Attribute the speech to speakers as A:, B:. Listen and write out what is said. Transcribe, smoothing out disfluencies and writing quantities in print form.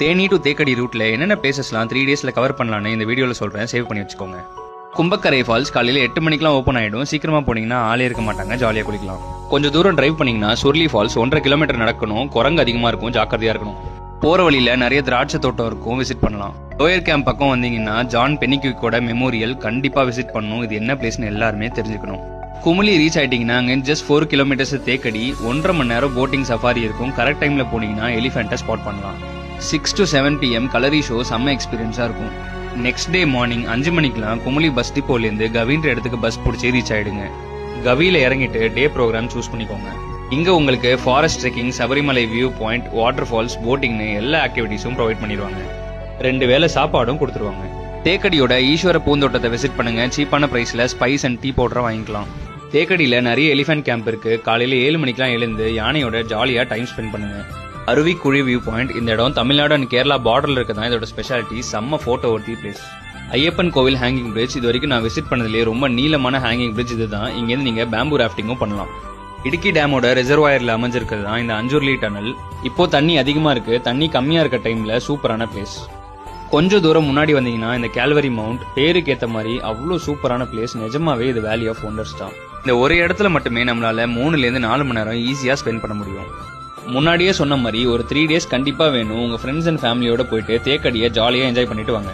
A: Theni to Thekkady ரூட்ல என்னென்ன பிளேசஸ்லாம் 3 டேஸ்ல கவர் பண்ணலான்னு இந்த வீடியோவில் சொல்றேன், சேவ் பண்ணி வச்சுக்கோங்க. கும்பக்கரை ஃபால்ஸ் காலையில் 8 மணிக்கெலாம் ஓப்பன் ஆகிடும். சீக்கிரமா போனீங்கன்னா ஆளே இருக்க மாட்டாங்க, ஜாலியாக குளிக்கலாம். கொஞ்சம் தூரம் டிரைவ் பண்ணீங்கன்னா சுர்லி ஃபால்ஸ் 1.5 கிலோமீட்டர் நடக்கணும். குரங்கு அதிகமாக இருக்கும், ஜாக்கிரதையா இருக்கணும். போற வழியில நிறைய திராட்சை தோட்டம் இருக்கும், விசிட் பண்ணலாம். லோயர் கேம்ப் பக்கம் வந்தீங்கன்னா ஜான் பெனிக்விக்கோட மெமோரியல் கண்டிப்பா விசிட் பண்ணணும். இது என்ன பிளேஸ்னு எல்லாருமே தெரிஞ்சுக்கணும். குமுளி ரீச் ஆயிட்டீங்கன்னா அங்கே ஜஸ்ட் 4 கிலோமீட்டர்ஸ் தேக்கடி 1.5 மணி நேரம் போட்டிங் சஃபாரி இருக்கும். கரெக்ட் டைம்ல போனீங்கன்னா எலிஃபென்ட்டை ஸ்பாட் பண்ணலாம். 6 to 7 PM கலரி ஷோ செம்ம எக்ஸ்பீரியன்ஸா இருக்கும். நெக்ஸ்ட் டே மார்னிங் 5 மணிக்கெல்லாம் குமுளி பஸ் டிப்போலேருந்து கவின்ற இடத்துக்கு பஸ் பிடிச்சி ரீச் ஆயிடுங்க. கவியில இறங்கிட்டு டே ப்ரோக்ராம் சூஸ் பண்ணிக்கோங்க. இங்க உங்களுக்கு forest trekking, Sabarimala view point, water falls, போட்டிங்னு எல்லா ஆக்டிவிட்டிஸும் ப்ரொவைட் பண்ணிடுவாங்க. 2 வேளை சாப்பாடும் கொடுத்துருவாங்க. தேக்கடியோட ஈஸ்வர பூந்தோட்டத்தை விசிட் பண்ணுங்க. சீப்பான பிரைஸ்ல ஸ்பைஸ் அண்ட் டீ பவுடரை வாங்கிக்கலாம். தேக்கடியில நிறைய எலிஃபென்ட் கேம்ப் இருக்கு. காலையில 7 மணிக்கெல்லாம் எழுந்து யானையோட ஜாலியா டைம் ஸ்பெண்ட் பண்ணுங்க. அருவி குழி வியூ பாயிண்ட், இந்த இடம் தமிழ்நாடு அண்ட் கேரளா பார்டர்ல இருக்கதான் இதோட ஸ்பெஷாலிட்டி. செம்ம போட்டோ ஒர்த்தி பிளேஸ். ஐயப்பன் கோவில் ஹேங்கிங் பிரிட்ஜ், இது வரைக்கும் நான் விசிட் பண்ணதுலேயே ரொம்ப நீளமான ஹேங்கிங் பிரிட்ஜ் இதுதான். இங்கேருந்து நீங்க பேம்பூ ராஃப்டிங்கும் பண்ணலாம். இடுக்கி டேமோட ரிசர்வாயர்ல அமைஞ்சிருக்கிறது தான் இந்த அஞ்சூர்லி டனல். இப்போ தண்ணி அதிகமா இருக்கு. தண்ணி கம்மியா இருக்க டைம்ல சூப்பரான பிளேஸ். கொஞ்சம் தூரம் முன்னாடி வந்தீங்கன்னா இந்த கேல்வரி மவுண்ட், பேருக்கு ஏத்த மாதிரி அவ்வளோ சூப்பரான பிளேஸ். நிஜமாவே இது வேலி ஆஃப் ஒண்டர்ஸ் தான். இந்த ஒரு இடத்துல மட்டுமே நம்மளால 3 to 4 மணி நேரம் ஈஸியா ஸ்பெண்ட் பண்ண முடியும். முன்னாடியே சொன்ன மாதிரி ஒரு 3 டேஸ் கண்டிப்பா வேணும். உங்க ஃப்ரெண்ட்ஸ் அண்ட் ஃபேமிலியோட போயிட்டு தேக்கடியை ஜாலியா என்ஜாய் பண்ணிட்டு வாங்க.